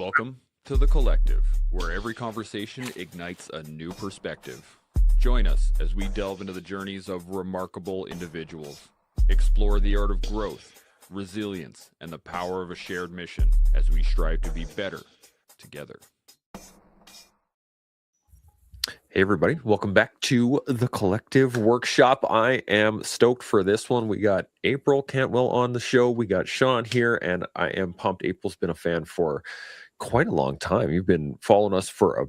Welcome to The Collective, where every conversation ignites a new perspective. Join us as we delve into the journeys of remarkable individuals, explore the art of growth, resilience, and the power of a shared mission as we strive to be better together. Hey everybody, welcome back to The Collective Workshop. I am stoked for this one. We got April Cantwell on the show. We got Sean here, and I am pumped. April's been a fan for quite a long time. You've been following us for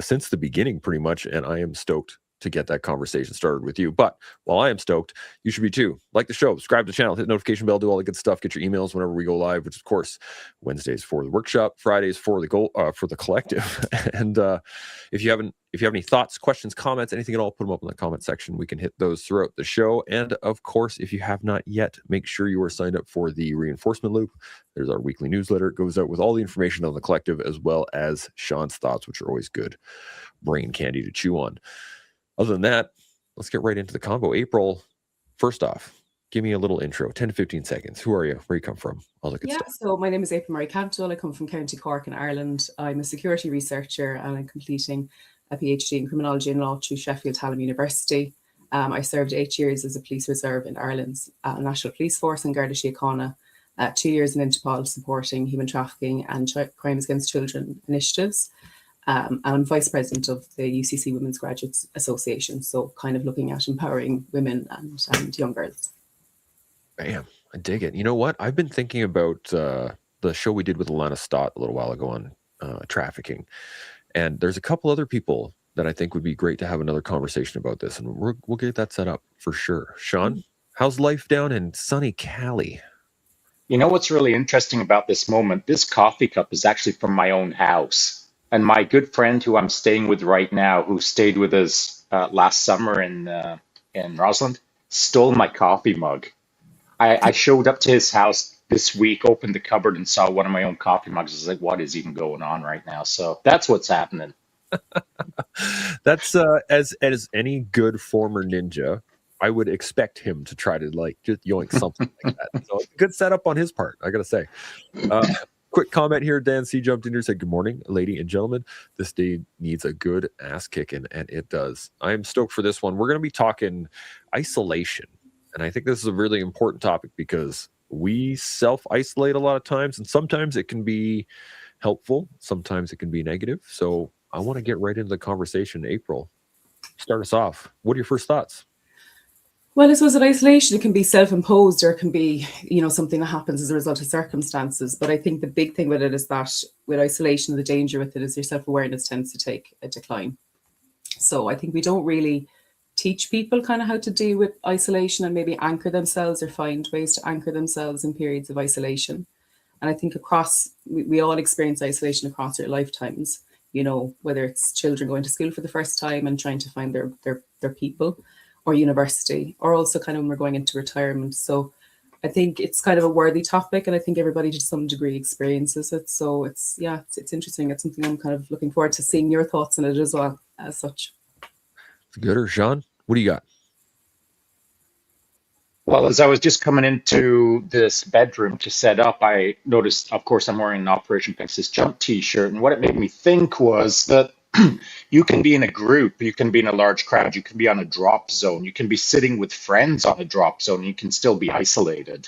since the beginning pretty much, and I am stoked to get that conversation started with you. But while I am stoked, you should be too. Like the show, subscribe to the channel, hit the notification bell, do all the good stuff, get your emails whenever we go live, which of course Wednesdays for the workshop, Fridays for the collective. And if you have any thoughts, questions, comments, anything at all, put them up in the comment section. We can hit those throughout the show. And of course, if you have not yet, make sure you are signed up for the reinforcement loop. There's our weekly newsletter. It goes out with all the information on the collective, as well as Sean's thoughts, which are always good brain candy to chew on. Other than that, let's get right into the convo. April, first off, give me a little intro, 10 to 15 seconds. Who are you? Where you come from? All the good stuff. So my name is April Murray Cantwell. I come from County Cork in Ireland. I'm a security researcher and I'm completing a PhD in criminology and law through Sheffield Hallam University. I served 8 years as a police reserve in Ireland's National Police Force in Garda Síochána, 2 years in Interpol supporting human trafficking and crimes against children initiatives. And I'm vice president of the UCC Women's Graduates Association, so kind of looking at empowering women and young girls. Bam, I dig it. You know what? I've been thinking about the show we did with Alana Stott a little while ago on trafficking. And there's a couple other people that I think would be great to have another conversation about this. And we'll get that set up for sure. Sean, how's life down in sunny Cali? You know what's really interesting about this moment? This coffee cup is actually from my own house. And my good friend who I'm staying with right now, who stayed with us last summer in Roseland, stole my coffee mug. I showed up to his house this week, opened the cupboard and saw one of my own coffee mugs. I was like, what is even going on right now? So that's what's happening. That's as any good former ninja, I would expect him to try to just yoink something like that. So good setup on his part, I gotta say. Quick comment here. Dan C jumped in here and said, good morning, lady and gentlemen. This day needs a good ass kicking, and it does. I am stoked for this one. We're going to be talking isolation. And I think this is a really important topic because we self-isolate a lot of times, and sometimes it can be helpful. Sometimes it can be negative. So I want to get right into the conversation. April, start us off. What are your first thoughts? Well, I suppose that isolation, it can be self-imposed or it can be, something that happens as a result of circumstances. But I think the big thing with it is that with isolation, the danger with it is your self-awareness tends to take a decline. So I think we don't really teach people kind of how to deal with isolation and maybe anchor themselves or find ways to anchor themselves in periods of isolation. And I think we all experience isolation across our lifetimes, whether it's children going to school for the first time and trying to find their people, or university, or also kind of when we're going into retirement. So I think it's kind of a worthy topic, and I think everybody to some degree experiences it. So it's interesting. It's something I'm kind of looking forward to seeing your thoughts on it as well, as such. It's good. Or Sean, what do you got? Well, as I was just coming into this bedroom to set up, I noticed, of course, I'm wearing an Operation Pegasus jump t-shirt. And what it made me think was that you can be in a group, you can be in a large crowd, you can be on a drop zone, you can be sitting with friends on a drop zone, you can still be isolated.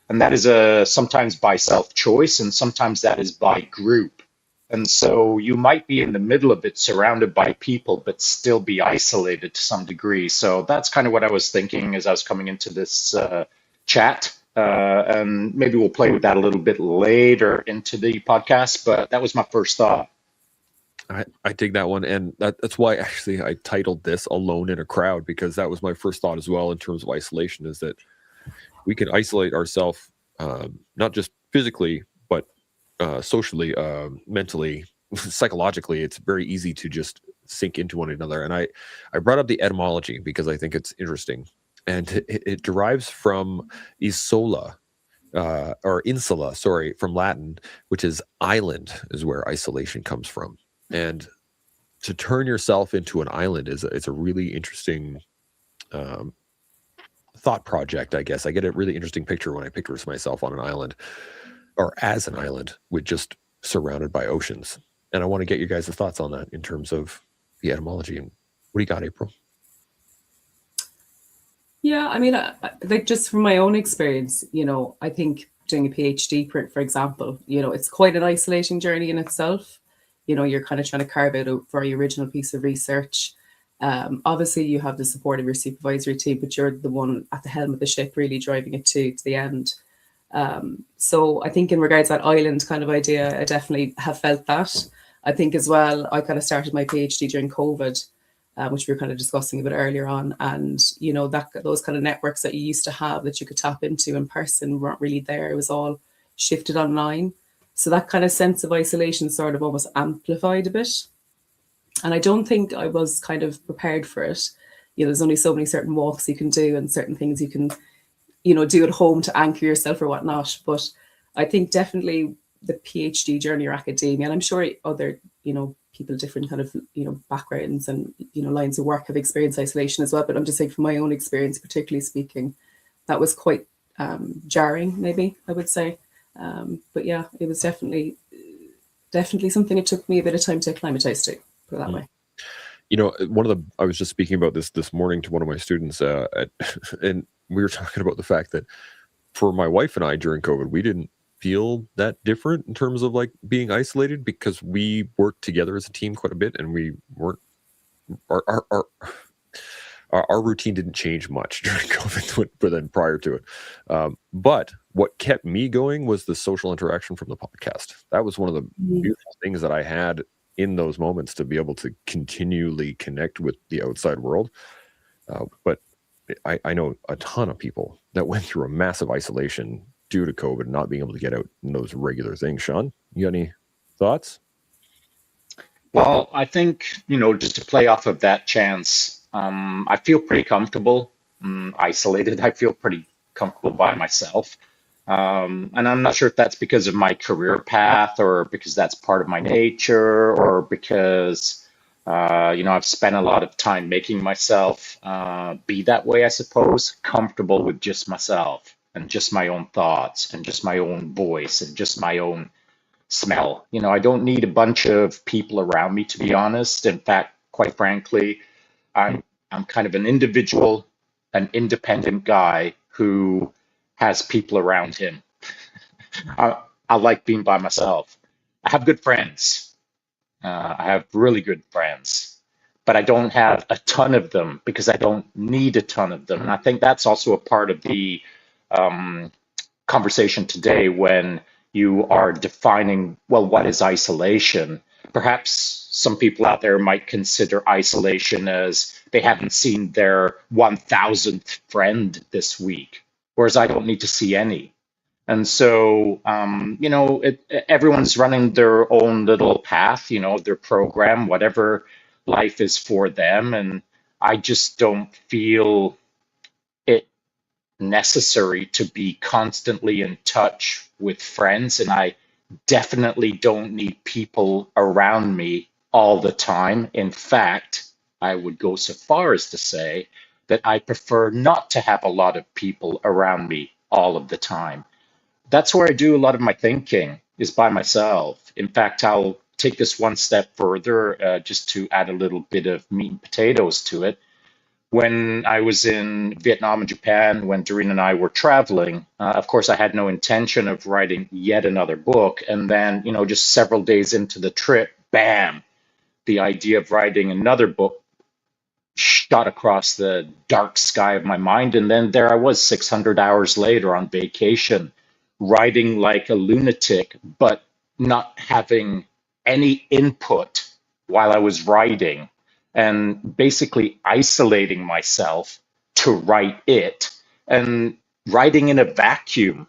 And that is sometimes by self-choice, and sometimes that is by group. And so you might be in the middle of it, surrounded by people, but still be isolated to some degree. So that's kind of what I was thinking as I was coming into this chat. And maybe we'll play with that a little bit later into the podcast, but that was my first thought. I dig that one, and that's why actually I titled this "Alone in a Crowd," because that was my first thought as well in terms of isolation, is that we can isolate ourselves not just physically, but socially, mentally, psychologically. It's very easy to just sink into one another. And I brought up the etymology because I think it's interesting, and it derives from isola. Or insula, from Latin, which is island, is where isolation comes from. And to turn yourself into an island it's a really interesting thought project, I guess. I get a really interesting picture when I picture myself on an island, or as an island, with just surrounded by oceans. And I want to get you guys' thoughts on that in terms of the etymology. And what do you got, April? Yeah, I mean, like just from my own experience, I think doing a PhD, for example, it's quite an isolating journey in itself. You're kind of trying to carve out a very original piece of research. Obviously, you have the support of your supervisory team, but you're the one at the helm of the ship, really driving it to the end. So I think in regards to that island kind of idea, I definitely have felt that. I think as well, I kind of started my PhD during COVID, which we were kind of discussing a bit earlier on. And, that those kind of networks that you used to have that you could tap into in person weren't really there. It was all shifted online. So that kind of sense of isolation sort of almost amplified a bit. And I don't think I was kind of prepared for it. There's only so many certain walks you can do and certain things you can, do at home to anchor yourself or whatnot. But I think definitely the PhD journey or academia, and I'm sure other, people, different kind of, backgrounds and, lines of work have experienced isolation as well. But I'm just saying from my own experience, particularly speaking, that was quite jarring, maybe I would say. But yeah, it was definitely something it took me a bit of time to acclimatize to, put it that way. I was just speaking about this morning to one of my students, and we were talking about the fact that for my wife and I during COVID, we didn't feel that different in terms of like being isolated because we worked together as a team quite a bit, and we weren't our routine didn't change much during COVID, but then prior to it. But what kept me going was the social interaction from the podcast. That was one of the beautiful things that I had in those moments, to be able to continually connect with the outside world. But I know a ton of people that went through a massive isolation due to COVID, not being able to get out in those regular things. Sean, you got any thoughts? Well, I think, just to play off of that chance, I feel pretty comfortable, isolated. I feel pretty comfortable by myself. And I'm not sure if that's because of my career path or because that's part of my nature or because, I've spent a lot of time making myself be that way, I suppose, comfortable with just myself and just my own thoughts and just my own voice and just my own smell. I don't need a bunch of people around me, to be honest. In fact, quite frankly, I'm kind of an individual, an independent guy who has people around him. I like being by myself. I have good friends. I have really good friends, but I don't have a ton of them because I don't need a ton of them. And I think that's also a part of the conversation today when you are defining, well, what is isolation? Perhaps some people out there might consider isolation as they haven't seen their 1000th friend this week, whereas I don't need to see any. And so, everyone's running their own little path, their program, whatever life is for them. And I just don't feel it necessary to be constantly in touch with friends. And I definitely don't need people around me all the time. In fact, I would go so far as to say that I prefer not to have a lot of people around me all of the time. That's where I do a lot of my thinking, is by myself. In fact, I'll take this one step further, just to add a little bit of meat and potatoes to it. When I was in Vietnam and Japan, when Doreen and I were traveling, of course, I had no intention of writing yet another book. And then, just several days into the trip, bam, the idea of writing another book shot across the dark sky of my mind. And then there I was 600 hours later on vacation, writing like a lunatic, but not having any input while I was writing, and basically isolating myself to write it, and writing in a vacuum,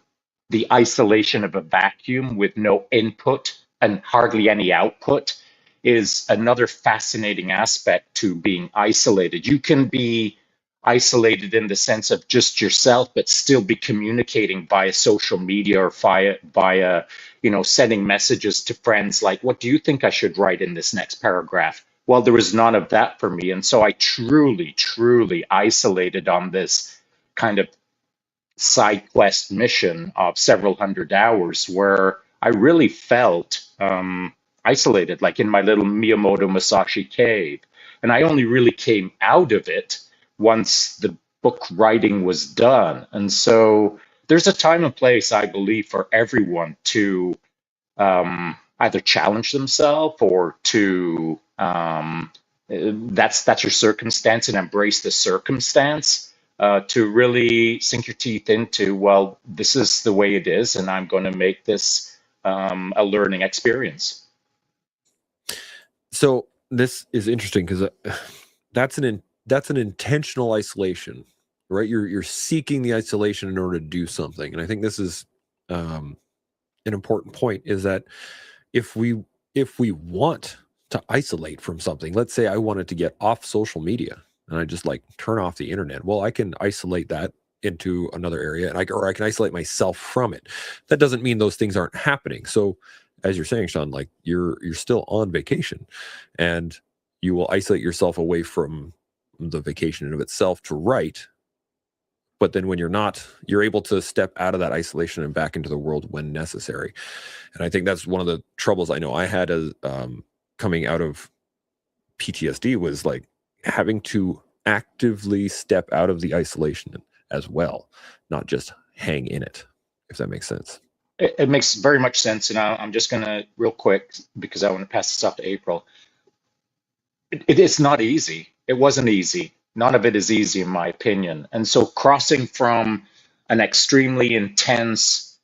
the isolation of a vacuum with no input and hardly any output is another fascinating aspect to being isolated. You can be isolated in the sense of just yourself, but still be communicating via social media or via sending messages to friends like, what do you think I should write in this next paragraph? Well, there was none of that for me. And so I truly, truly isolated on this kind of side quest mission of several hundred hours where I really felt isolated, like in my little Miyamoto Musashi cave. And I only really came out of it once the book writing was done. And so there's a time and place, I believe, for everyone to either challenge themselves or to that's your circumstance and embrace the circumstance, to really sink your teeth into, well, this is the way it is, and I'm going to make this a learning experience. So this is interesting because that's an intentional isolation, right? You're seeking the isolation in order to do something, and I think this is an important point. Is that if we want to isolate from something, let's say I wanted to get off social media and I just like turn off the internet, well, I can isolate that into another area, and I can isolate myself from it. That doesn't mean those things aren't happening. So as you're saying, Sean, like you're still on vacation, and you will isolate yourself away from the vacation in of itself to write. But then when you're not, you're able to step out of that isolation and back into the world when necessary. And I think that's one of the troubles I know I had as coming out of PTSD, was like having to actively step out of the isolation as well, not just hang in it, if that makes sense. It makes very much sense. And I'm just going to, real quick, because I want to pass this off to April. It is not easy. It wasn't easy. None of it is easy, in my opinion. And so crossing from an extremely intense,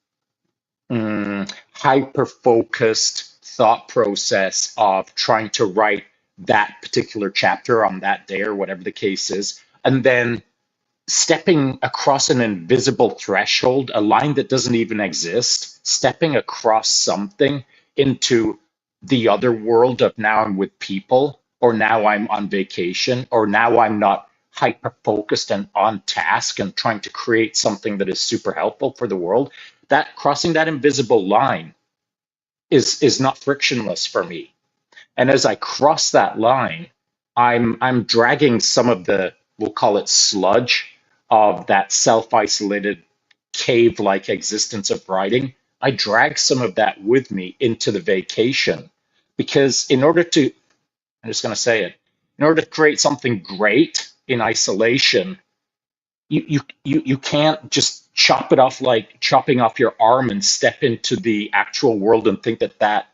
hyper-focused thought process of trying to write that particular chapter on that day or whatever the case is, and then stepping across an invisible threshold, a line that doesn't even exist, stepping across something into the other world of now I'm with people, or now I'm on vacation, or now I'm not hyper focused and on task and trying to create something that is super helpful for the world. That crossing that invisible line is not frictionless for me. And as I cross that line, I'm dragging some of the, we'll call it sludge, of that self-isolated cave-like existence of writing. I drag some of that with me into the vacation, because in order to, I'm just going to say it, in order to create something great in isolation, you can't just chop it off like chopping off your arm and step into the actual world and think that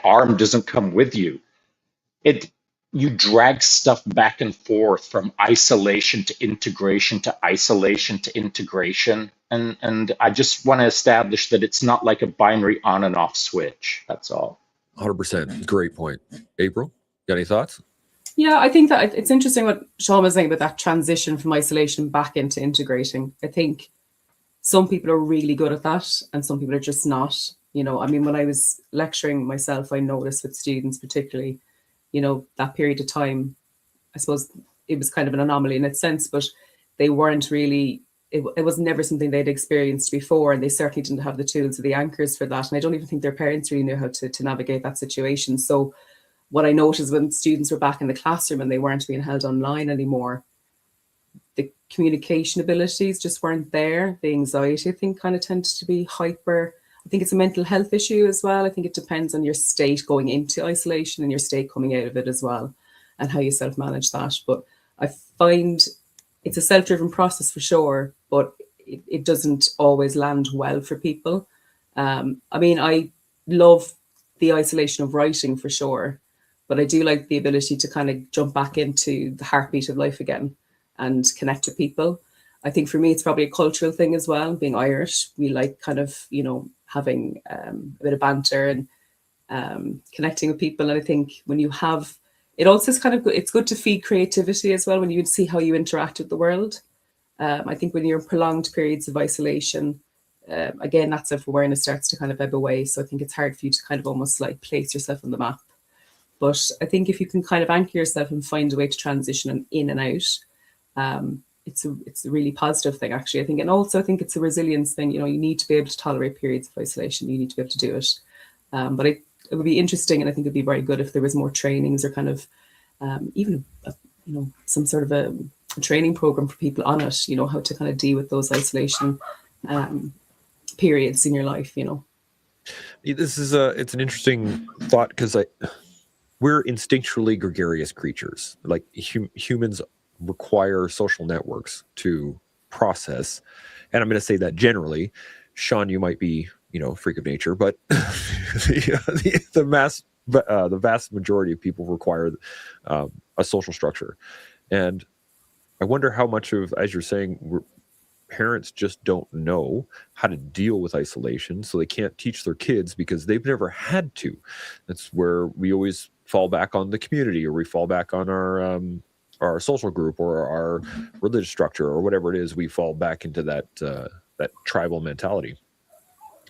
arm doesn't come with you. You drag stuff back and forth from isolation to integration to isolation to integration. And I just want to establish that it's not like a binary on and off switch. That's all. 100%. Great point. April, got any thoughts? Yeah, I think that it's interesting what Sean was saying about that transition from isolation back into integrating. I think some people are really good at that and some people are just not. You know, I mean, when I was lecturing myself, I noticed with students particularly, you know, that period of time, I suppose it was kind of an anomaly in its sense, but they weren't really, it was never something they'd experienced before, and they certainly didn't have the tools or the anchors for that. And I don't even think their parents really knew how to navigate that situation. So what I noticed when students were back in the classroom and they weren't being held online anymore, the communication abilities just weren't there. The anxiety, I think, kind of tended to be hyper. I think it's a mental health issue as well. I think it depends on your state going into isolation and your state coming out of it as well, and how you self-manage that. But I find it's a self-driven process for sure, but it doesn't always land well for people. I mean, I love the isolation of writing for sure, but I do like the ability to kind of jump back into the heartbeat of life again and connect with people. I think for me, it's probably a cultural thing as well. Being Irish, we like kind of, you know, having a bit of banter and connecting with people. And I think when you have, it also is kind of good. It's good to feed creativity as well when you see how you interact with the world. I think when you're in prolonged periods of isolation, again, that self-awareness starts to kind of ebb away. So I think it's hard for you to kind of almost like place yourself on the map. But I think if you can kind of anchor yourself and find a way to transition in and out, it's a really positive thing, actually, I think. And also I think it's a resilience thing. You know, you need to be able to tolerate periods of isolation. You need to be able to do it. But it would be interesting, and I think it'd be very good if there was more trainings or kind of even some sort of a training program for people on it, you know, how to kind of deal with those isolation periods in your life, you know. This is it's an interesting thought because we're instinctually gregarious creatures. Like humans require social networks to process, and I'm going to say that generally. Sean, you might be, freak of nature, but the vast majority of people require a social structure, and I wonder how much of, as you're saying, parents just don't know how to deal with isolation, so they can't teach their kids because they've never had to. That's where we always fall back on the community, or we fall back on our social group or our religious structure or whatever it is. We fall back into that tribal mentality,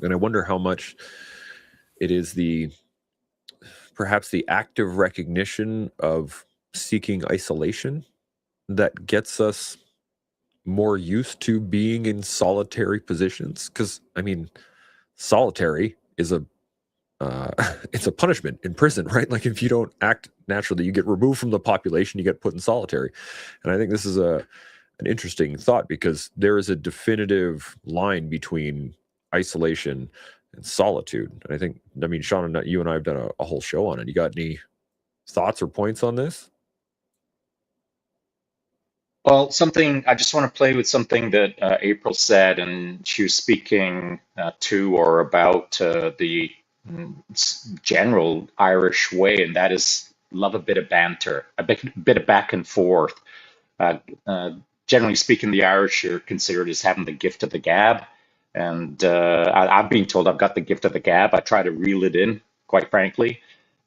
and I wonder how much it is perhaps the active recognition of seeking isolation that gets us more used to being in solitary positions. Because solitary is it's a punishment in prison, right? Like, if you don't act naturally, you get removed from the population, you get put in solitary. And I think this is an interesting thought, because there is a definitive line between isolation and solitude. And I think, Sean, and you and I have done a whole show on it. You got any thoughts or points on this? Well, something I just want to play with something that April said, and she was speaking to or about the general Irish way, and that is love a bit of banter, bit of back and forth. Uh, uh, Generally speaking, the Irish are considered as having the gift of the gab, and I've been told I've got the gift of the gab. I try to reel it in, quite frankly.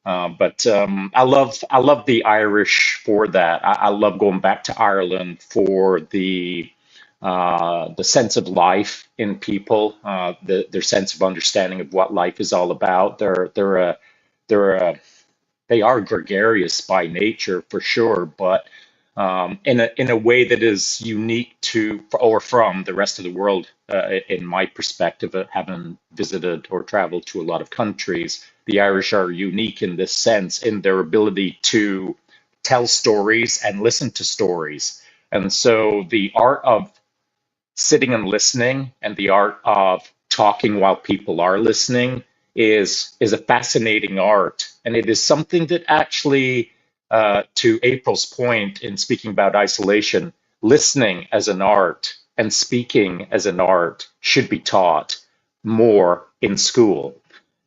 But I love the Irish for that. I love going back to Ireland for the sense of life in people, their sense of understanding of what life is all about. They're a they are gregarious by nature for sure, but in a way that is unique to or from the rest of the world. In my perspective, having visited or traveled to a lot of countries, the Irish are unique in this sense in their ability to tell stories and listen to stories. And so the art of sitting and listening and the art of talking while people are listening is a fascinating art, and it is something that actually, to April's point in speaking about isolation, listening as an art and speaking as an art should be taught more in school.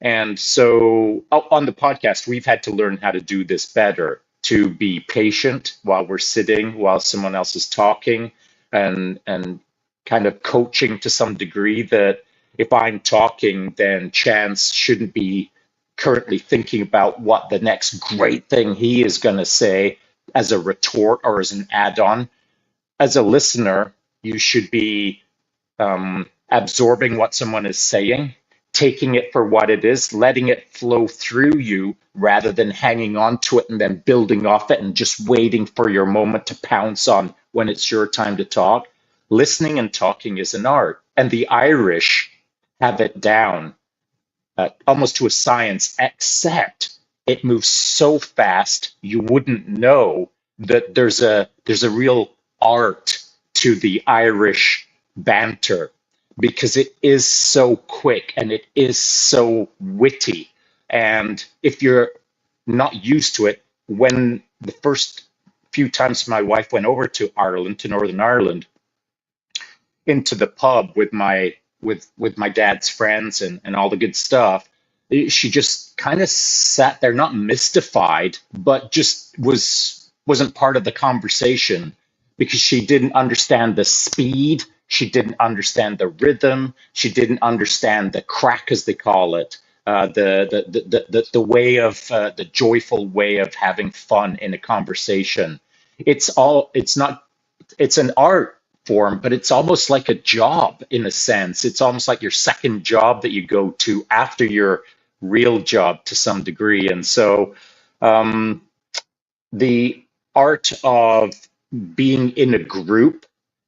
And so on the podcast, we've had to learn how to do this better, to be patient while we're sitting, while someone else is talking, and kind of coaching to some degree that if I'm talking, then Chance shouldn't be currently thinking about what the next great thing he is going to say as a retort or as an add-on. As a listener, you should be absorbing what someone is saying, taking it for what it is, letting it flow through you rather than hanging on to it and then building off it and just waiting for your moment to pounce on when it's your time to talk. Listening and talking is an art, and the Irish have it down almost to a science, except it moves so fast you wouldn't know that there's a real art to the Irish banter, because it is so quick and it is so witty. And if you're not used to it, when the first few times my wife went over to Ireland, to Northern Ireland, into the pub with my dad's friends and all the good stuff, she just kind of sat there, not mystified, but just wasn't part of the conversation because she didn't understand the speed, she didn't understand the rhythm, she didn't understand the crack, as they call it, the way of the joyful way of having fun in a conversation. It's not it's an art form, but it's almost like a job in a sense. It's almost like your second job that you go to after your real job to some degree. And so um, the art of being in a group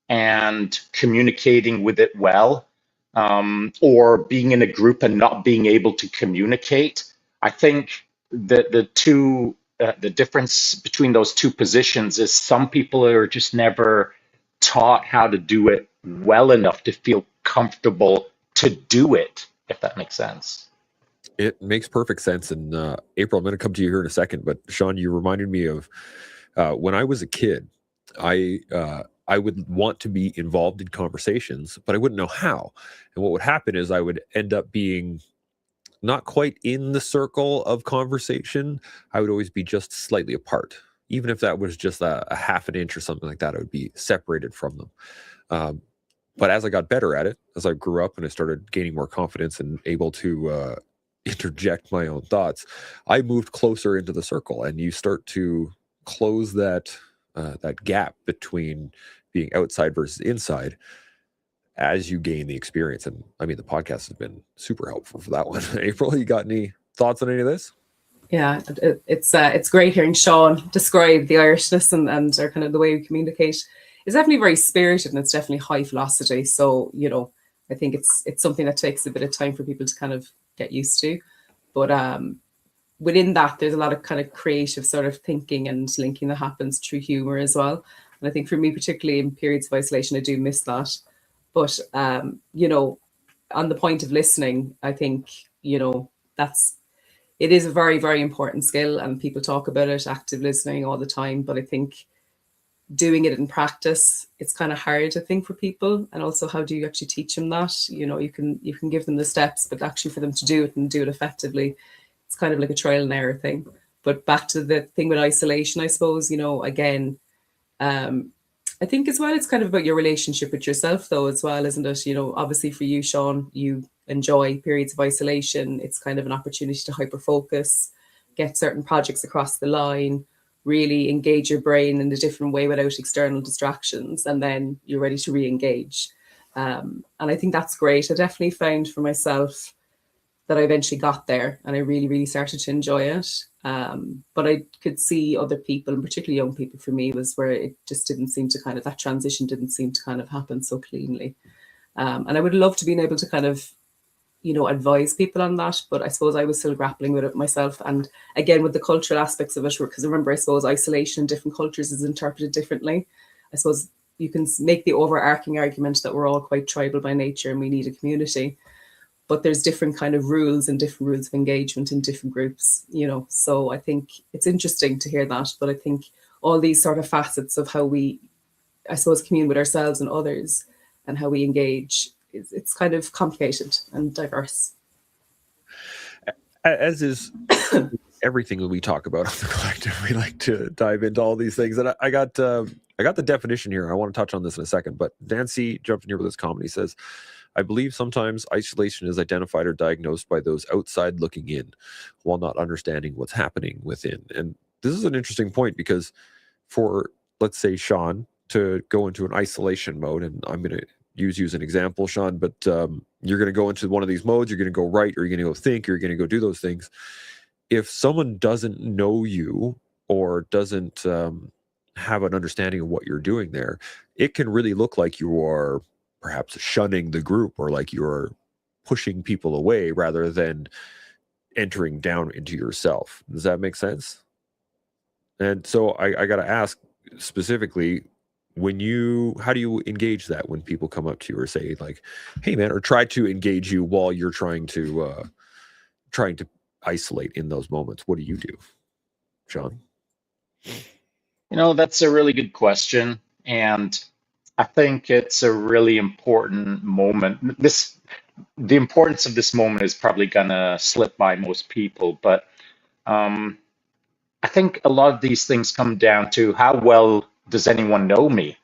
and communicating with it well, or being in a group and not being able to communicate, I think that the difference between those two positions is some people are just never taught how to do it well enough to feel comfortable to do it, if that makes sense. It makes perfect sense. And April, I'm going to come to you here in a second, but Sean, you reminded me of when I was a kid. I would want to be involved in conversations, but I wouldn't know how. And what would happen is I would end up being not quite in the circle of conversation. I would always be just slightly apart. Even if that was just a half an inch or something like that, I would be separated from them. But as I got better at it, as I grew up and I started gaining more confidence and able to interject my own thoughts, I moved closer into the circle, and you start to close that gap between being outside versus inside as you gain the experience. And I mean, the podcast has been super helpful for that one. April, you got any thoughts on any of this? Yeah, it's great hearing Sean describe the Irishness and our kind of the way we communicate. It's definitely very spirited and it's definitely high velocity. So, I think it's something that takes a bit of time for people to kind of get used to. But within that, there's a lot of kind of creative sort of thinking and linking that happens through humor as well. And I think for me, particularly in periods of isolation, I do miss that. But, on the point of listening, I think, it is a very, very important skill, and people talk about it, active listening all the time. But I think doing it in practice, it's kind of hard, I think, for people. And also, how do you actually teach them that? You can give them the steps, but actually for them to do it and do it effectively, it's kind of like a trial and error thing. But back to the thing with isolation, I suppose, again, I think as well, it's kind of about your relationship with yourself, though, as well, isn't it? Obviously for you, Sean, you enjoy periods of isolation. It's kind of an opportunity to hyper focus, get certain projects across the line, really engage your brain in a different way without external distractions, and then you're ready to re-engage. And I think that's great. I definitely found for myself that I eventually got there and I really, really started to enjoy it. But I could see other people, and particularly young people for me, was where it just didn't seem to kind of, that transition didn't seem to kind of happen so cleanly. And I would love to be able to kind of, advise people on that. But I suppose I was still grappling with it myself. And again, with the cultural aspects of it, because remember, I suppose isolation in different cultures is interpreted differently. I suppose you can make the overarching argument that we're all quite tribal by nature and we need a community. But there's different kind of rules and different rules of engagement in different groups, So I think it's interesting to hear that. But I think all these sort of facets of how we, I suppose, commune with ourselves and others and how we engage, it's kind of complicated and diverse. As is everything that we talk about on the collective, we like to dive into all these things. And I got the definition here. I want to touch on this in a second. But Nancy jumped in here with this comment. He says, I believe sometimes isolation is identified or diagnosed by those outside looking in while not understanding what's happening within. And this is an interesting point because for, let's say, Sean to go into an isolation mode, and I'm going to use you as an example, Sean, but you're going to go into one of these modes, you're going to go write, or you're going to go think, or you're going to go do those things. If someone doesn't know you or doesn't have an understanding of what you're doing there, it can really look like you are perhaps shunning the group or like you're pushing people away rather than entering down into yourself. Does that make sense? And so I got to ask specifically, how do you engage that when people come up to you or say like, hey man, or try to engage you while you're trying to isolate in those moments? What do you do, Sean? That's a really good question. And I think it's a really important moment. The importance of this moment is probably gonna slip by most people, but I think a lot of these things come down to how well does anyone know me?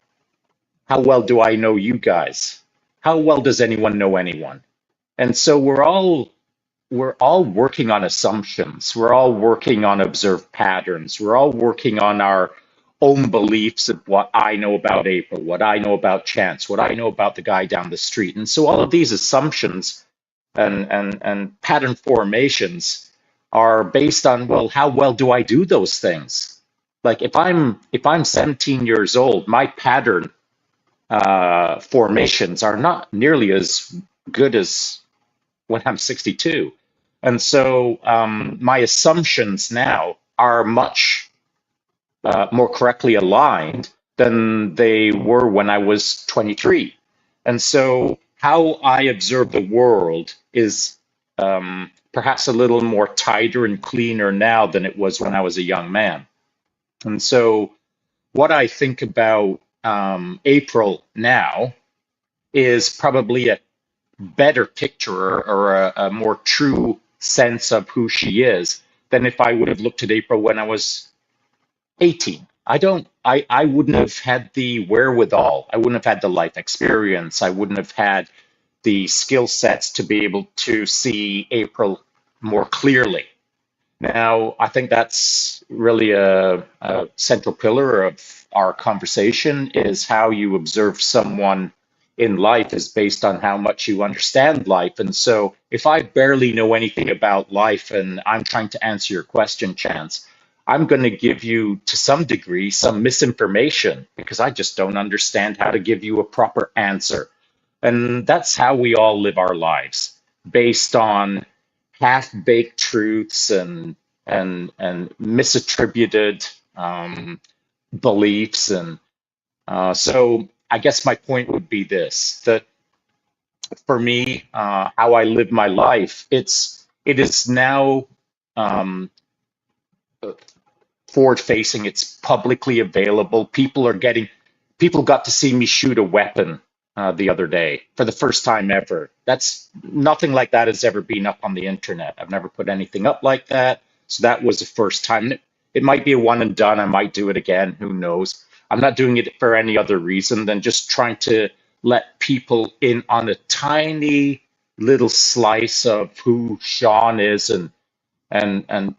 How well do I know you guys? How well does anyone know anyone? And so we're all working on assumptions. We're all working on observed patterns. We're all working on our own beliefs of what I know about April, what I know about Chance, what I know about the guy down the street. And so all of these assumptions and pattern formations are based on, well, how well do I do those things? Like if I'm 17 years old, my pattern formations are not nearly as good as when I'm 62. And so my assumptions now are much more correctly aligned than they were when I was 23. And so how I observe the world is perhaps a little more tighter and cleaner now than it was when I was a young man. And so what I think about April now is probably a better picture or a more true sense of who she is than if I would have looked at April when I was 18. I wouldn't have had the wherewithal. I wouldn't have had the life experience. I wouldn't have had the skill sets to be able to see April more clearly. Now, I think that's really a central pillar of our conversation is how you observe someone in life is based on how much you understand life. And so if I barely know anything about life and I'm trying to answer your question, Chance, I'm going to give you, to some degree, some misinformation because I just don't understand how to give you a proper answer. And that's how we all live our lives, based on half-baked truths and misattributed beliefs. And so I guess my point would be this, that for me, how I live my life, it is now forward facing. It's publicly available. People got to see me shoot a weapon the other day for the first time ever. That's nothing like that has ever been up on the internet. I've never put anything up like that. So that was the first time. It might be a one and done. I might do it again. Who knows? I'm not doing it for any other reason than just trying to let people in on a tiny little slice of who Sean is and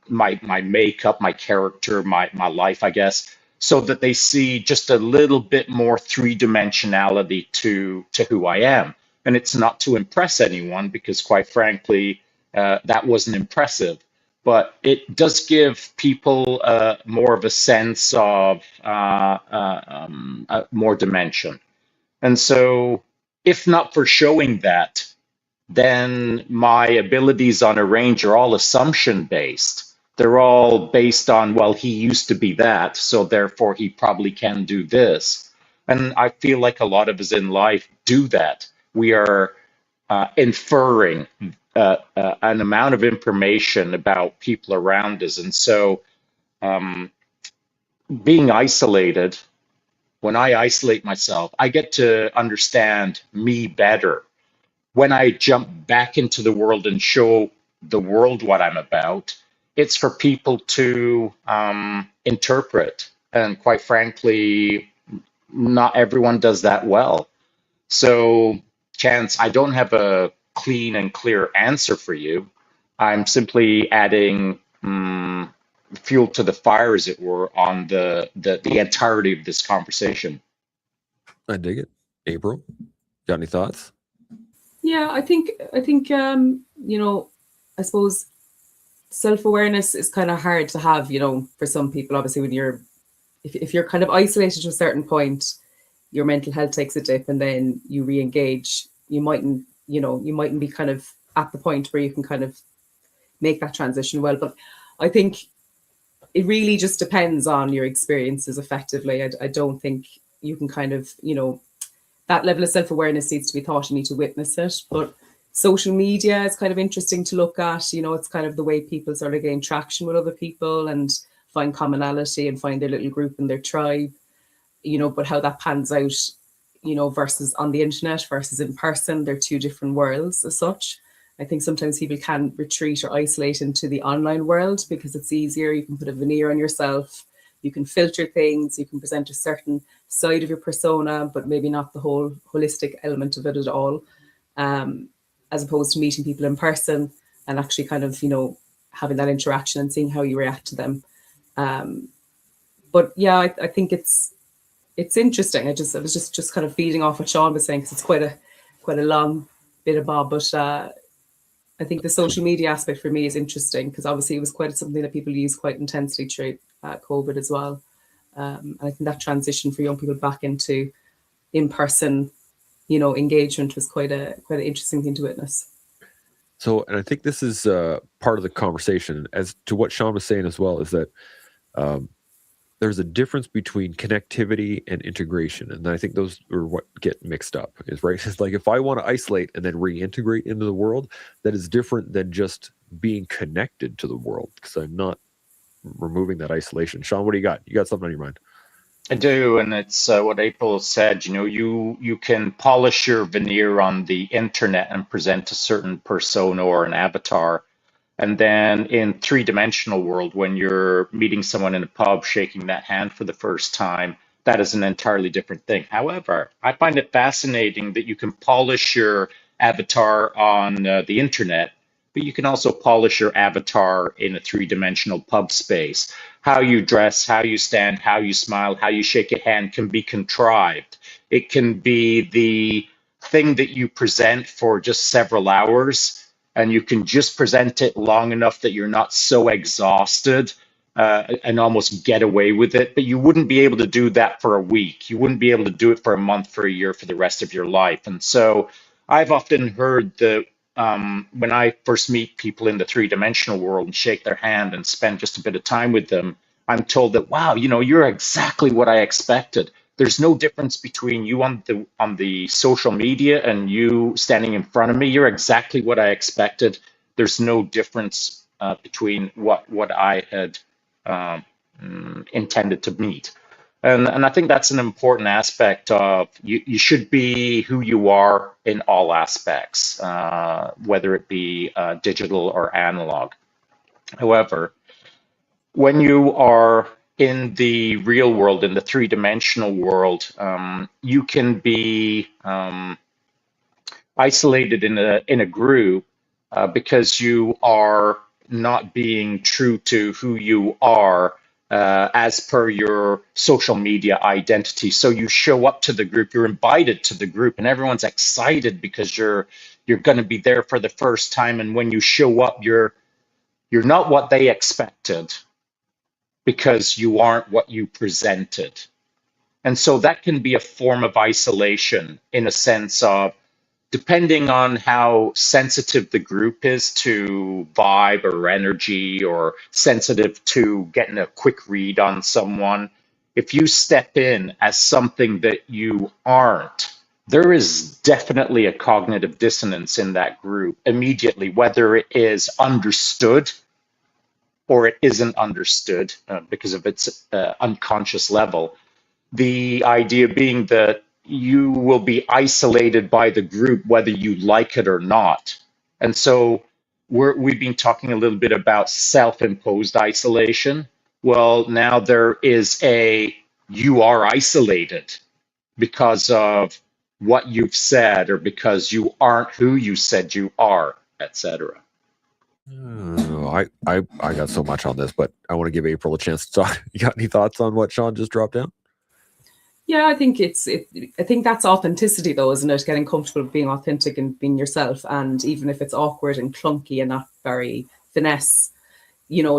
my makeup, my character, my life, I guess, so that they see just a little bit more three-dimensionality to who I am. And it's not to impress anyone because, quite frankly, that wasn't impressive. But it does give people more of a sense of more dimension. And so, if not for showing that, then my abilities on a range are all assumption based. They're all based on, well, he used to be that, so therefore he probably can do this. And I feel like a lot of us in life do that. We are inferring an amount of information about people around us. And so being isolated, when I isolate myself, I get to understand me better. When I jump back into the world and show the world what I'm about, it's for people to interpret. And quite frankly, not everyone does that well. So, Chance, I don't have a clean and clear answer for you. I'm simply adding fuel to the fire, as it were, on the entirety of this conversation. I dig it. April, got any thoughts? Yeah, I think you know, I suppose self-awareness is kind of hard to have, you know, for some people. Obviously, when if you're kind of isolated to a certain point, your mental health takes a dip, and then you re-engage. You mightn't be kind of at the point where you can kind of make that transition well. But I think it really just depends on your experiences. Effectively, I don't think you can kind of, you know, that level of self-awareness needs to be thought. You need to witness it. But social media is kind of interesting to look at. You know, it's kind of the way people sort of gain traction with other people and find commonality and find their little group and their tribe, you know, but how that pans out, you know, versus on the internet versus in person, they're two different worlds as such. I think sometimes people can retreat or isolate into the online world because it's easier. You can put a veneer on yourself. You can filter things. You can present a certain side of your persona, but maybe not the whole holistic element of it at all, as opposed to meeting people in person and actually kind of, you know, having that interaction and seeing how you react to them. But yeah, I think it's interesting. I was just kind of feeding off what Sean was saying because it's quite a long bit of bob, but I think the social media aspect for me is interesting because obviously it was quite something that people use quite intensely through COVID as well. And I think that transition for young people back into in-person, you know, engagement was quite an interesting thing to witness. So, and I think this is part of the conversation as to what Sean was saying as well, is that there's a difference between connectivity and integration. And I think those are what get mixed up is right. It's like, if I want to isolate and then reintegrate into the world, that is different than just being connected to the world because I'm not removing that isolation. Sean, what do you got? You got something on your mind? I do, and it's what April said. You can polish your veneer on the internet and present a certain persona or an avatar, and then in three-dimensional world, when you're meeting someone in a pub, shaking that hand for the first time, that is an entirely different thing. However, I find it fascinating that you can polish your avatar on the internet, but you can also polish your avatar in a three-dimensional pub space. How you dress, how you stand, how you smile, how you shake a hand can be contrived. It can be the thing that you present for just several hours, and you can just present it long enough that you're not so exhausted and almost get away with it. But you wouldn't be able to do that for a week. You wouldn't be able to do it for a month, for a year, for the rest of your life. And so I've often heard that when I first meet people in the three-dimensional world and shake their hand and spend just a bit of time with them, I'm told that, wow, you're exactly what I expected. There's no difference between you on the social media and you standing in front of me. You're exactly what I expected. There's no difference between what I had intended to meet. And I think that's an important aspect of you should be who you are in all aspects, whether it be digital or analog. However, when you are in the real world, in the three-dimensional world, you can be isolated in a group because you are not being true to who you are as per your social media identity. So you show up to the group, you're invited to the group, and everyone's excited because you're going to be there for the first time. And when you show up, you're not what they expected because you aren't what you presented. And so that can be a form of isolation in a sense of, depending on how sensitive the group is to vibe or energy, or sensitive to getting a quick read on someone, if you step in as something that you aren't, there is definitely a cognitive dissonance in that group immediately, whether it is understood or it isn't understood because of its unconscious level. The idea being that you will be isolated by the group, whether you like it or not. And so we've been talking a little bit about self-imposed isolation. Well, now there is you are isolated because of what you've said, or because you aren't who you said you are, etc. I got so much on this, but I want to give April a chance to talk. You got any thoughts on what Sean just dropped down? Yeah, I think I think that's authenticity, though, isn't it? Getting comfortable with being authentic and being yourself, and even if it's awkward and clunky and not very finesse,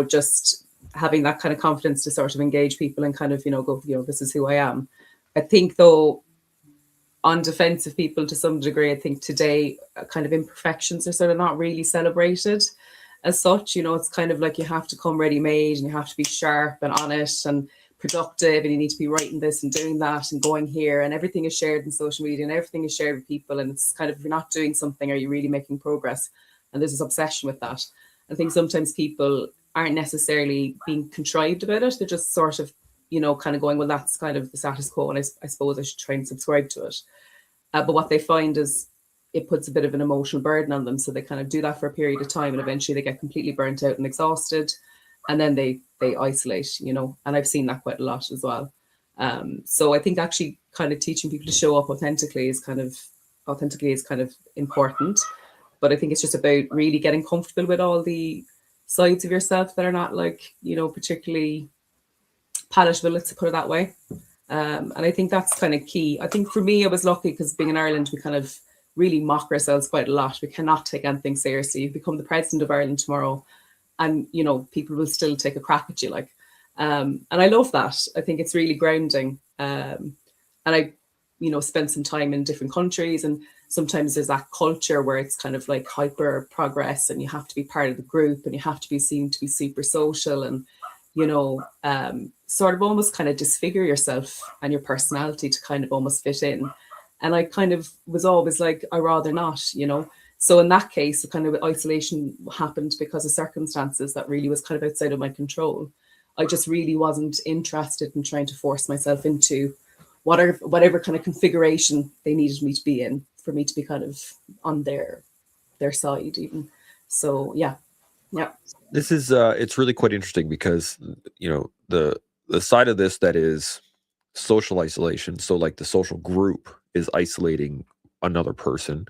just having that kind of confidence to sort of engage people and kind of go, this is who I am. I think, though, on defensive people to some degree, I think today kind of imperfections are sort of not really celebrated as such. It's kind of like you have to come ready-made and you have to be sharp and honest and productive, and you need to be writing this and doing that and going here, and everything is shared in social media and everything is shared with people, and it's kind of, if you're not doing something, are you really making progress? And there's this obsession with that. I think sometimes people aren't necessarily being contrived about it. They're just sort of kind of going, well, that's kind of the status quo, and I suppose I should try and subscribe to it. But what they find is it puts a bit of an emotional burden on them, so they kind of do that for a period of time, and eventually they get completely burnt out and exhausted, and then they isolate, and I've seen that quite a lot as well. So I think actually kind of teaching people to show up authentically is kind of important. But I think it's just about really getting comfortable with all the sides of yourself that are not particularly palatable, let's put it that way. And I think that's kind of key. I think for me, I was lucky because being in Ireland, we kind of really mock ourselves quite a lot. We cannot take anything seriously. You become the president of Ireland tomorrow, and people will still take a crack at you, and I love that. I think it's really grounding. And I spent some time in different countries, and sometimes there's that culture where it's kind of like hyper progress, and you have to be part of the group, and you have to be seen to be super social, and sort of almost kind of disfigure yourself and your personality to kind of almost fit in. And I kind of was always like, I rather not, So in that case, the kind of isolation happened because of circumstances that really was kind of outside of my control. I just really wasn't interested in trying to force myself into whatever kind of configuration they needed me to be in for me to be kind of on their side even. So yeah. This is it's really quite interesting because the side of this that is social isolation, so like the social group is isolating another person,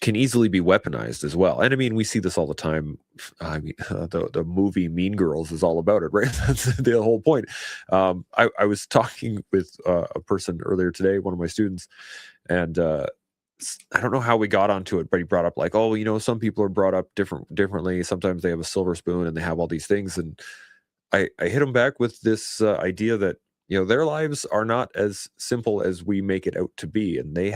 can easily be weaponized as well. And I mean, we see this all the time. I mean, the movie Mean Girls is all about it, right? That's the whole point. I was talking with a person earlier today, one of my students, and I don't know how we got onto it, but he brought up like, oh, some people are brought up differently. Sometimes they have a silver spoon and they have all these things. And I hit him back with this idea that their lives are not as simple as we make it out to be, and they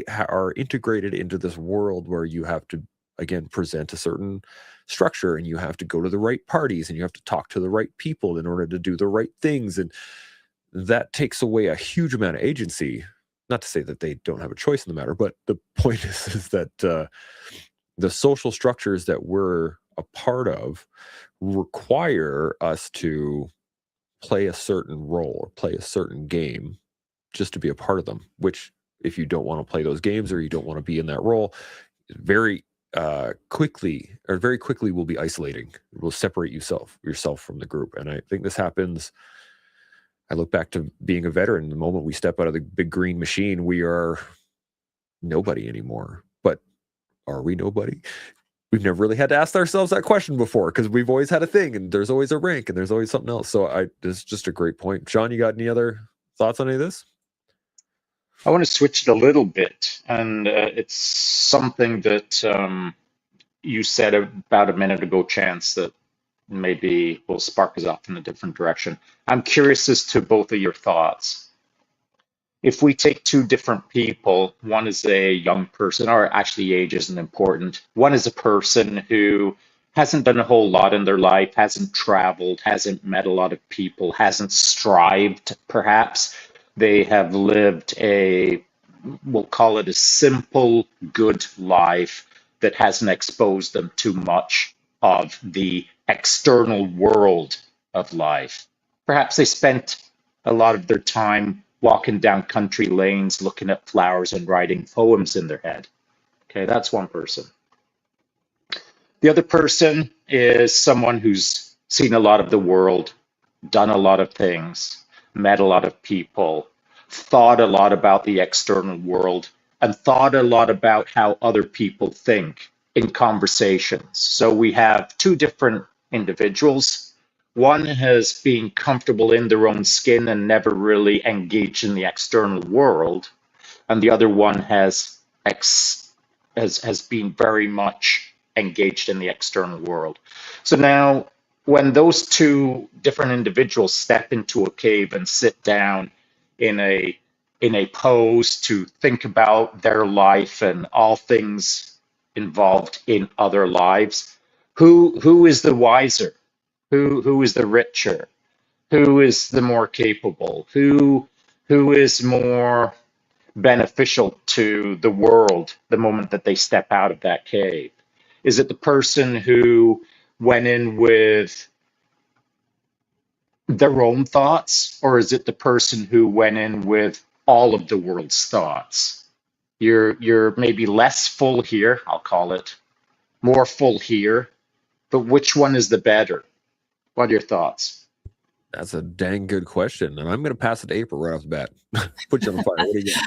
are integrated into this world where you have to again present a certain structure, and you have to go to the right parties, and you have to talk to the right people in order to do the right things, and that takes away a huge amount of agency. Not to say that they don't have a choice in the matter, but the point is that the social structures that we're a part of require us to play a certain role or play a certain game just to be a part of them, which if you don't want to play those games or you don't want to be in that role, very quickly will be isolating. It will separate yourself from the group. And I think this happens. I look back to being a veteran. The moment we step out of the big green machine, we are nobody anymore. But are we nobody? We've never really had to ask ourselves that question before, because we've always had a thing, and there's always a rank, and there's always something else. So this is just a great point. Sean, you got any other thoughts on any of this? I want to switch it a little bit, and it's something that you said about a minute ago, Chance, that maybe will spark us off in a different direction. I'm curious as to both of your thoughts. If we take two different people, one is a young person, or actually age isn't important. One is a person who hasn't done a whole lot in their life, hasn't traveled, hasn't met a lot of people, hasn't strived, perhaps. They have lived we'll call it a simple, good life that hasn't exposed them to much of the external world of life. Perhaps they spent a lot of their time walking down country lanes, looking at flowers and writing poems in their head. Okay, that's one person. The other person is someone who's seen a lot of the world, done a lot of things, met a lot of people, thought a lot about the external world, and thought a lot about how other people think in conversations. So we have two different individuals. One has been comfortable in their own skin and never really engaged in the external world, and the other one has been very much engaged in the external world. So now, when those two different individuals step into a cave and sit down in a pose to think about their life and all things involved in other lives, who is the wiser? Who is the richer? Who is the more capable? Who is more beneficial to the world the moment that they step out of that cave? Is it the person who went in with their own thoughts, or is it the person who went in with all of the world's thoughts? You're maybe less full here, I'll call it, more full here, but which one is the better? What are your thoughts? That's a dang good question, and I'm going to pass it to April right off the bat. Put you on the fire. What do you get?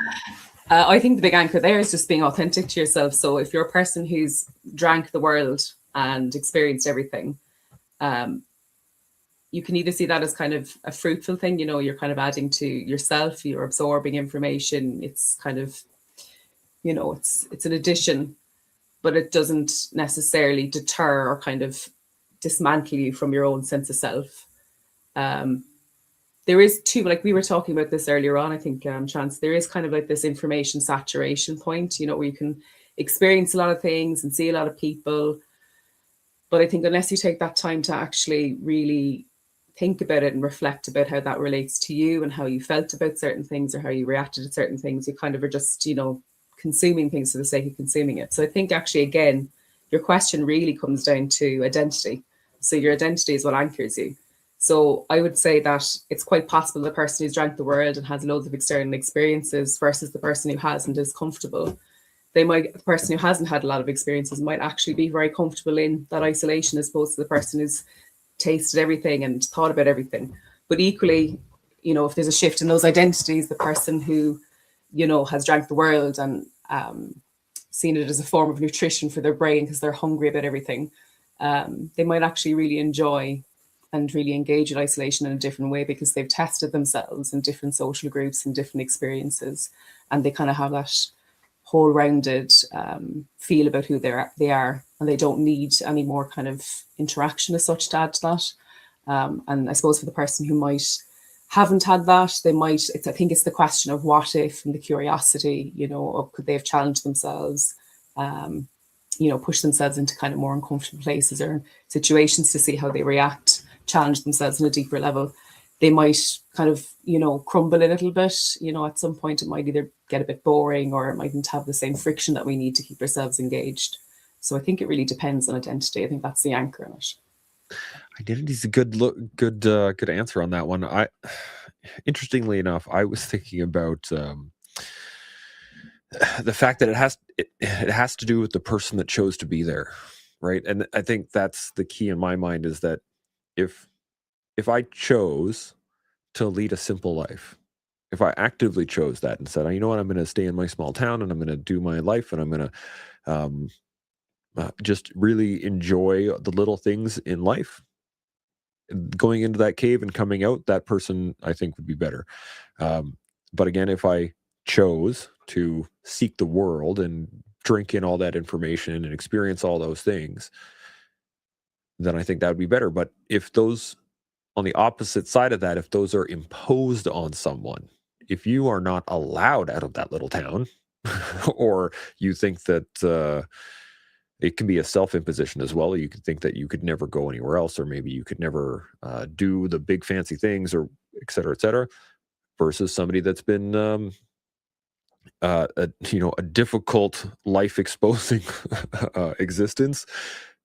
I think the big anchor there is just being authentic to yourself. So if you're a person who's drank the world and experienced everything, you can either see that as kind of a fruitful thing, you're kind of adding to yourself, you're absorbing information, it's kind of, it's an addition, but it doesn't necessarily deter or kind of dismantle you from your own sense of self. There is too, like we were talking about this earlier on, I think, Chance, there is kind of like this information saturation point, where you can experience a lot of things and see a lot of people. But I think unless you take that time to actually really think about it and reflect about how that relates to you and how you felt about certain things or how you reacted to certain things, you kind of are just, consuming things for the sake of consuming it. So I think actually, again, your question really comes down to identity. So your identity is what anchors you. So I would say that it's quite possible the person who's drank the world and has loads of external experiences versus the person who hasn't is comfortable. The person who hasn't had a lot of experiences might actually be very comfortable in that isolation as opposed to the person who's tasted everything and thought about everything. But equally, if there's a shift in those identities, the person who, has drank the world and seen it as a form of nutrition for their brain because they're hungry about everything, they might actually really enjoy and really engage in isolation in a different way because they've tested themselves in different social groups and different experiences, and they kind of have that whole rounded feel about who they are, and they don't need any more kind of interaction as such to add to that. And I suppose for the person who haven't had that, I think it's the question of what if and the curiosity, of could they have challenged themselves, push themselves into kind of more uncomfortable places or situations to see how they react, challenge themselves on a deeper level. They might kind of, crumble a little bit, at some point it might either get a bit boring or it mightn't have the same friction that we need to keep ourselves engaged. So I think it really depends on identity. I think that's the anchor in it. Identity is a good answer on that one. Interestingly enough, I was thinking about the fact that it has to do with the person that chose to be there, right? And I think that's the key in my mind, is that if I chose to lead a simple life, if I actively chose that and said, you know what, I'm going to stay in my small town and I'm going to do my life and I'm going to just really enjoy the little things in life, going into that cave and coming out, that person I think would be better. But again, if I chose to seek the world and drink in all that information and experience all those things, then I think that would be better. But if those, on the opposite side of that, if those are imposed on someone, if you are not allowed out of that little town, or you think that it can be a self-imposition as well. You could think that you could never go anywhere else, or maybe you could never do the big fancy things, or et cetera, versus somebody that's been a difficult life exposing existence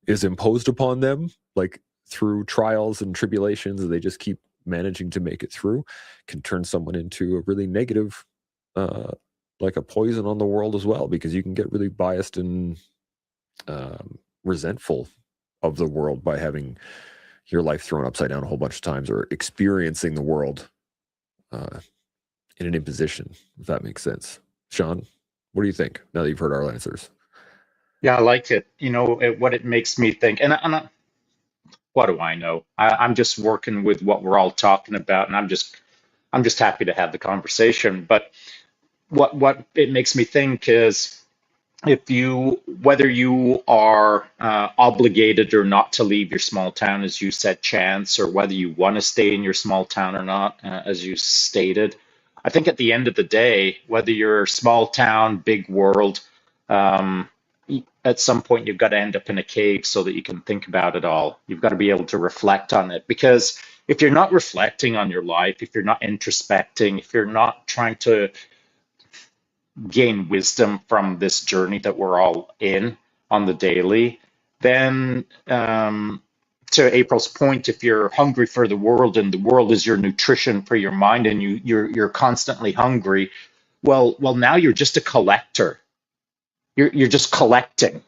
is imposed upon them, like through trials and tribulations, and they just keep managing to make it through, can turn someone into a really negative, like a poison on the world as well, because you can get really biased and resentful of the world by having your life thrown upside down a whole bunch of times, or experiencing the world in an imposition, if that makes sense. Sean, what do you think now that you've heard our answers? Yeah, I like it. What it makes me think, and what do I know? I'm just working with what we're all talking about, and I'm just happy to have the conversation. But what it makes me think is, whether you are obligated or not to leave your small town, as you said, Chance, or whether you want to stay in your small town or not, as you stated, I think at the end of the day, whether you're small town, big world, at some point you've got to end up in a cave so that you can think about it all. You've got to be able to reflect on it, because if you're not reflecting on your life, if you're not introspecting, if you're not trying to gain wisdom from this journey that we're all in on the daily, then to April's point, if you're hungry for the world and the world is your nutrition for your mind, and you're constantly hungry, well now you're just a collector. You're just collecting.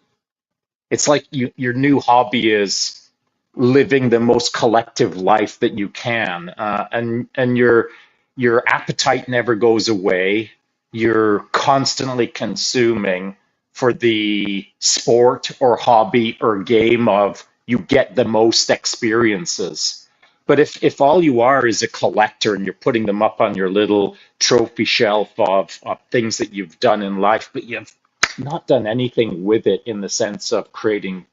It's like your new hobby is living the most collective life that you can, and your appetite never goes away. You're constantly consuming for the sport or hobby or game of you get the most experiences. But if all you are is a collector and you're putting them up on your little trophy shelf of things that you've done in life, but you've not done anything with it in the sense of creating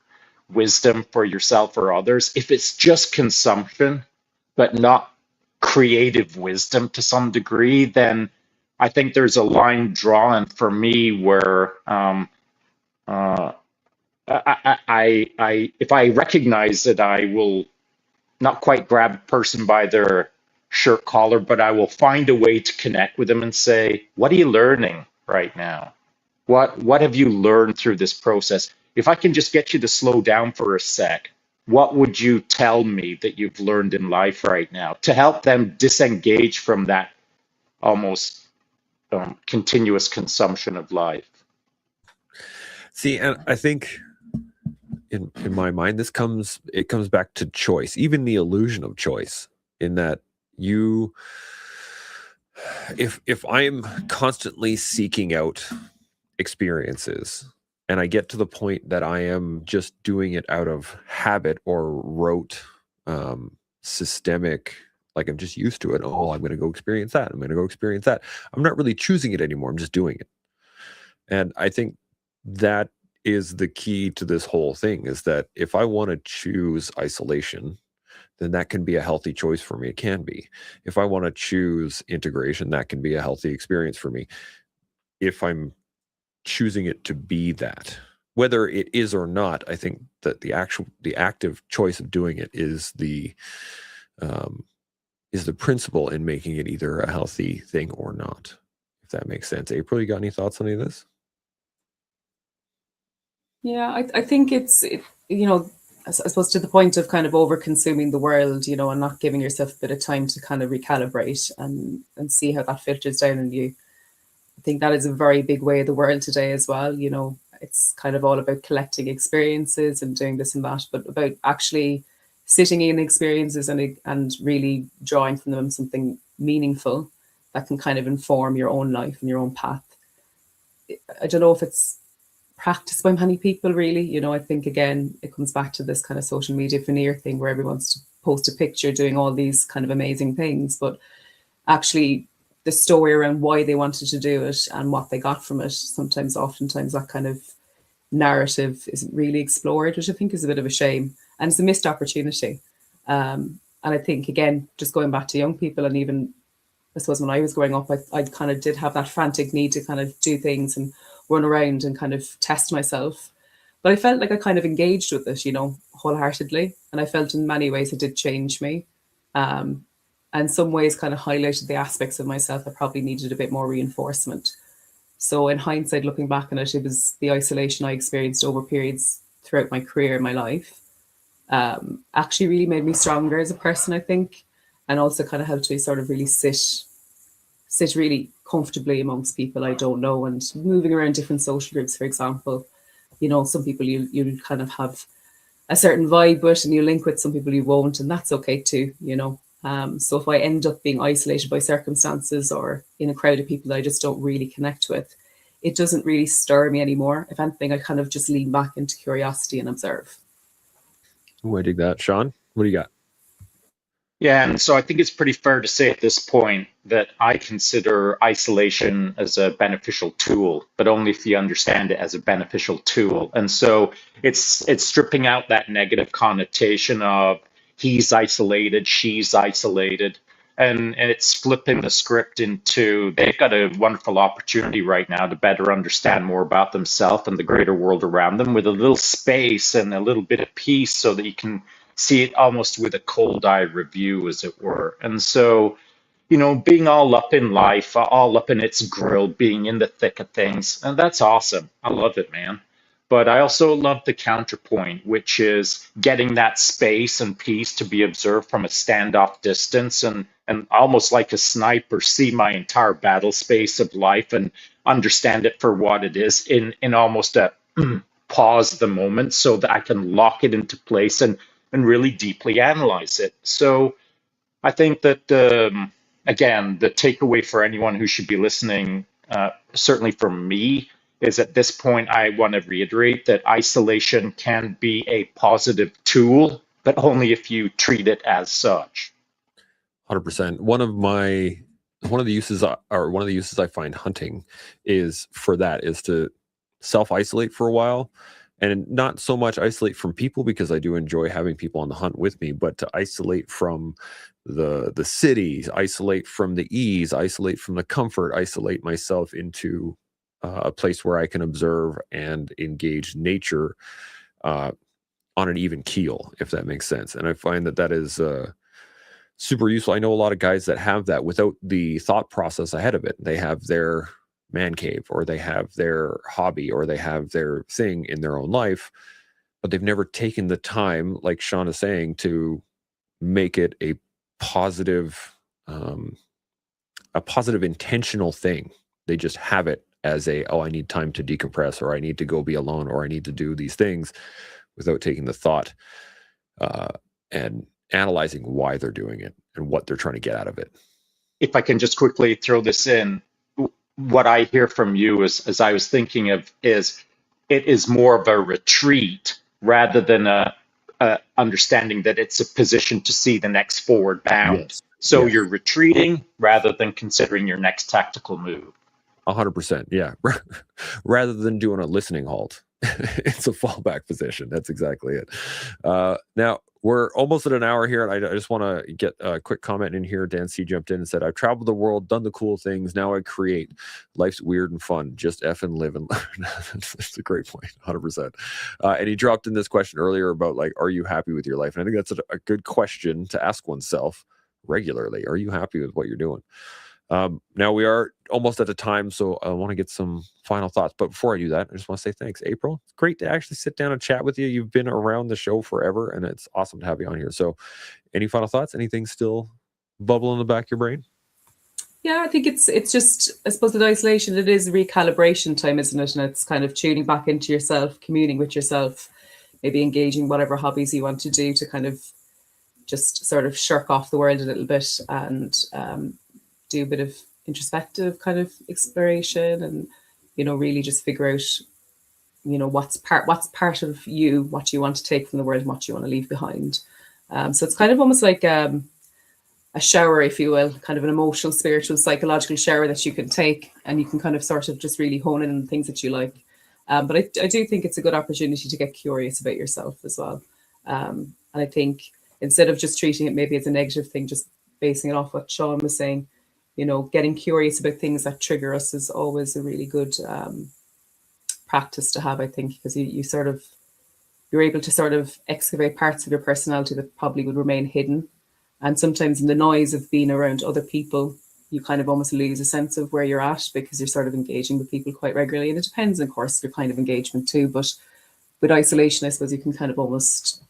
wisdom for yourself or others, if it's just consumption, but not creative wisdom to some degree, then I think there's a line drawn for me where if I recognize it, I will not quite grab a person by their shirt collar, but I will find a way to connect with them and say, what are you learning right now? What have you learned through this process? If I can just get you to slow down for a sec, what would you tell me that you've learned in life right now to help them disengage from that almost continuous consumption of life? See, and I think in my mind, it comes back to choice, even the illusion of choice, in that if I'm constantly seeking out experiences and I get to the point that I am just doing it out of habit or rote, systemic, like I'm just used to it. Oh, I'm going to go experience that. I'm going to go experience that. I'm not really choosing it anymore. I'm just doing it. And I think that is the key to this whole thing, is that if I want to choose isolation, then that can be a healthy choice for me. It can be. If I want to choose integration, that can be a healthy experience for me. If I'm choosing it to be that, whether it is or not, I think that the active choice of doing it is the principle in making it either a healthy thing or not, if that makes sense. April, you got any thoughts on any of this? Yeah, I think I suppose to the point of kind of over consuming the world, and not giving yourself a bit of time to kind of recalibrate and see how that filters down on you. I think that is a very big way of the world today as well. It's kind of all about collecting experiences and doing this and that, but about actually sitting in experiences and really drawing from them something meaningful that can kind of inform your own life and your own path. I don't know if it's practiced by many people, really. I think, again, it comes back to this kind of social media veneer thing where everyone wants to post a picture doing all these kind of amazing things, but actually the story around why they wanted to do it and what they got from it, oftentimes that kind of narrative isn't really explored, which I think is a bit of a shame, and it's a missed opportunity. And I think, again, just going back to young people, and even I suppose when I was growing up, I kind of did have that frantic need to kind of do things and run around and kind of test myself. But I felt like I kind of engaged with it, wholeheartedly. And I felt in many ways it did change me. And some ways kind of highlighted the aspects of myself that probably needed a bit more reinforcement. So in hindsight, looking back on it, it was the isolation I experienced over periods throughout my career and my life actually really made me stronger as a person, I think, and also kind of helped me sort of really sit really comfortably amongst people I don't know, and moving around different social groups, for example. Some people you kind of have a certain vibe with and you link with, some people you won't, and that's okay too. So if I end up being isolated by circumstances or in a crowd of people that I just don't really connect with, it doesn't really stir me anymore. If anything, I kind of just lean back into curiosity and observe. Oh, I dig that. Sean, what do you got? Yeah, and so I think it's pretty fair to say at this point that I consider isolation as a beneficial tool, but only if you understand it as a beneficial tool. And so it's stripping out that negative connotation of he's isolated, she's isolated, and it's flipping the script into they've got a wonderful opportunity right now to better understand more about themselves and the greater world around them with a little space and a little bit of peace so that you can see it almost with a cold eye review, as it were. And so, being all up in life, all up in its grill, being in the thick of things, and that's awesome. I love it, man. But I also love the counterpoint, which is getting that space and peace to be observed from a standoff distance and almost like a sniper, see my entire battle space of life and understand it for what it is in almost a pause the moment so that I can lock it into place and really deeply analyze it. So I think that, again, the takeaway for anyone who should be listening, certainly for me, is at this point, I want to reiterate that isolation can be a positive tool, but only if you treat it as such. 100%. One of the uses I find hunting is to self-isolate for a while, and not so much isolate from people, because I do enjoy having people on the hunt with me, but to isolate from the cities, isolate from the ease, isolate from the comfort, isolate myself into a place where I can observe and engage nature on an even keel, if that makes sense. And I find that is super useful. I know a lot of guys that have that without the thought process ahead of it. They have their man cave, or they have their hobby, or they have their thing in their own life, but they've never taken the time, like Sean is saying, to make it a positive, intentional thing. They just have it as I need time to decompress, or I need to go be alone, or I need to do these things, without taking the thought and analyzing why they're doing it and what they're trying to get out of it. If I can just quickly throw this in, what I hear from you is, as I was thinking of, is it is more of a retreat rather than a understanding that it's a position to see the next forward bound. Yes. So Yes. you're retreating rather than considering your next tactical move. 100%. Yeah. Rather than doing a listening halt, it's a fallback position. That's exactly it. Now, we're almost at an hour here, and I just want to get a quick comment in here. Dan C jumped in and said, I've traveled the world, done the cool things. Now I create. Life's weird and fun. Just effing live and learn. That's a great point. 100%. And he dropped in this question earlier about, like, are you happy with your life? And I think that's a good question to ask oneself regularly. Are you happy with what you're doing? Now we are almost at a time, so I want to get some final thoughts. But before I do that, I just want to say thanks, April. It's great to actually sit down and chat with you. You've been around the show forever, and it's awesome to have you on here. So any final thoughts? Anything still bubble in the back of your brain? Yeah, I think it's just, I suppose, with isolation, it is recalibration time, isn't it? And it's kind of tuning back into yourself, communing with yourself, maybe engaging whatever hobbies you want to do to kind of just sort of shirk off the world a little bit and do a bit of introspective kind of exploration, and really just figure out what's part of you, what you want to take from the world and what you want to leave behind. So it's kind of almost like a shower, if you will, kind of an emotional, spiritual, psychological shower that you can take, and you can kind of sort of just really hone in on the things that you like. But I do think it's a good opportunity to get curious about yourself as well. And I think instead of just treating it maybe as a negative thing, just basing it off what Sean was saying, getting curious about things that trigger us is always a really good practice to have, I think, because you're able to sort of excavate parts of your personality that probably would remain hidden. And sometimes in the noise of being around other people, you kind of almost lose a sense of where you're at, because you're sort of engaging with people quite regularly. And it depends, of course, your kind of engagement too. But with isolation, I suppose you can kind of almost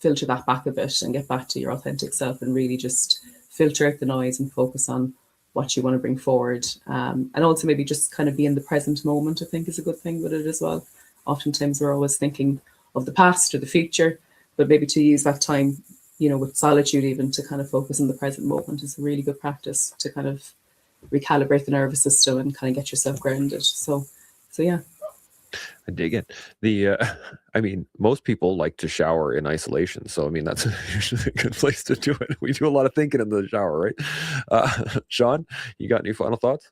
filter that back a bit and get back to your authentic self, and really just filter out the noise and focus on what you want to bring forward. And also maybe just kind of be in the present moment, I think, is a good thing with it as well. Oftentimes we're always thinking of the past or the future, but maybe to use that time, with solitude even, to kind of focus on the present moment is a really good practice to kind of recalibrate the nervous system and kind of get yourself grounded. So yeah. I dig it. I mean, most people like to shower in isolation. So, I mean, that's usually a good place to do it. We do a lot of thinking in the shower, right? Sean, you got any final thoughts?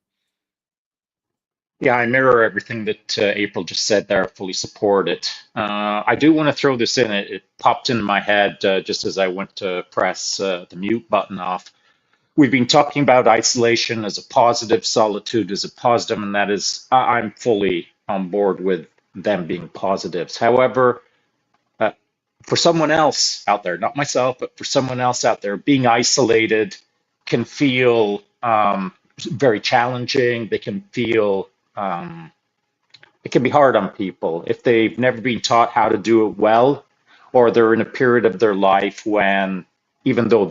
Yeah, I mirror everything that April just said there, fully support it. I do want to throw this in. It popped into my head just as I went to press the mute button off. We've been talking about isolation as a positive, solitude as a positive, and that is, I'm fully on board with them being positives. However, for someone else out there, not myself, but for someone else out there, being isolated can feel very challenging. They can feel, it can be hard on people if they've never been taught how to do it well, or they're in a period of their life when, even though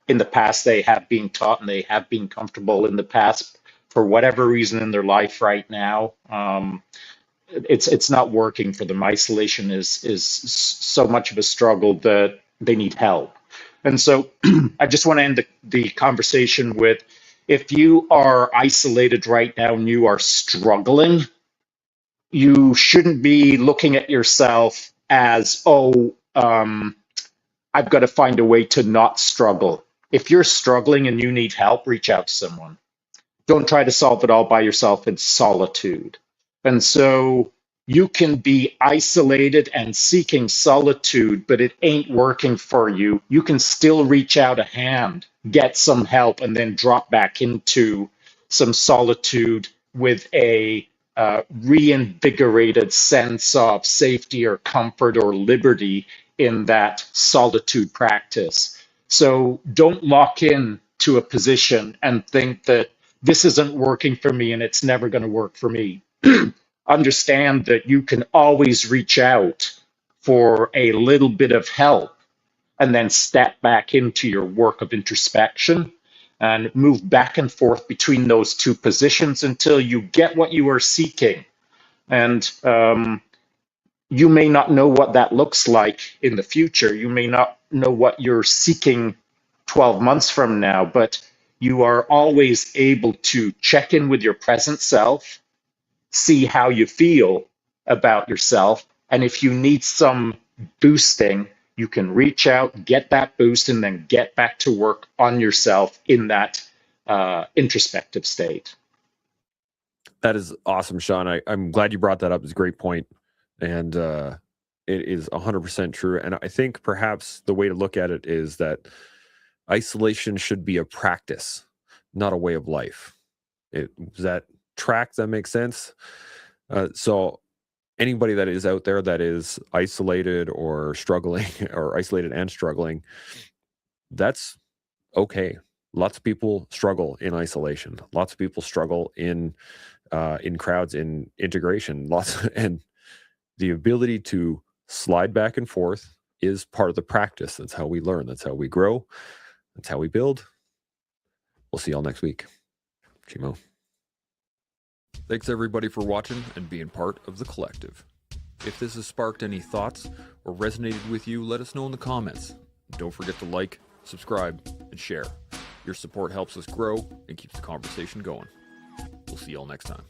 in the past they have been taught and they have been comfortable in the past, for whatever reason in their life right now, it's not working for them. Isolation is so much of a struggle that they need help. And so I just want to end the conversation with, if you are isolated right now and you are struggling, you shouldn't be looking at yourself as, I've got to find a way to not struggle. If you're struggling and you need help, reach out to someone. Don't try to solve it all by yourself in solitude. And so you can be isolated and seeking solitude, but it ain't working for you. You can still reach out a hand, get some help, and then drop back into some solitude with a reinvigorated sense of safety or comfort or liberty in that solitude practice. So don't lock in to a position and think that this isn't working for me and it's never going to work for me. Understand that you can always reach out for a little bit of help and then step back into your work of introspection and move back and forth between those two positions until you get what you are seeking. And you may not know what that looks like in the future. You may not know what you're seeking 12 months from now, but you are always able to check in with your present self, see how you feel about yourself. And if you need some boosting, you can reach out, get that boost, and then get back to work on yourself in that introspective state. That is awesome, Sean. I'm glad you brought that up. It's a great point. And it is 100% true. And I think perhaps the way to look at it is that isolation should be a practice, not a way of life. Does that track? Does that make sense? So anybody that is out there that is isolated or struggling, or isolated and struggling, that's okay. Lots of people struggle in isolation. Lots of people struggle in crowds, in integration. And the ability to slide back and forth is part of the practice. That's how we learn. That's how we grow. That's how we build. We'll see y'all next week. Chimo. Thanks everybody for watching and being part of the collective. If this has sparked any thoughts or resonated with you, let us know in the comments. Don't forget to like, subscribe, and share. Your support helps us grow and keeps the conversation going. We'll see y'all next time.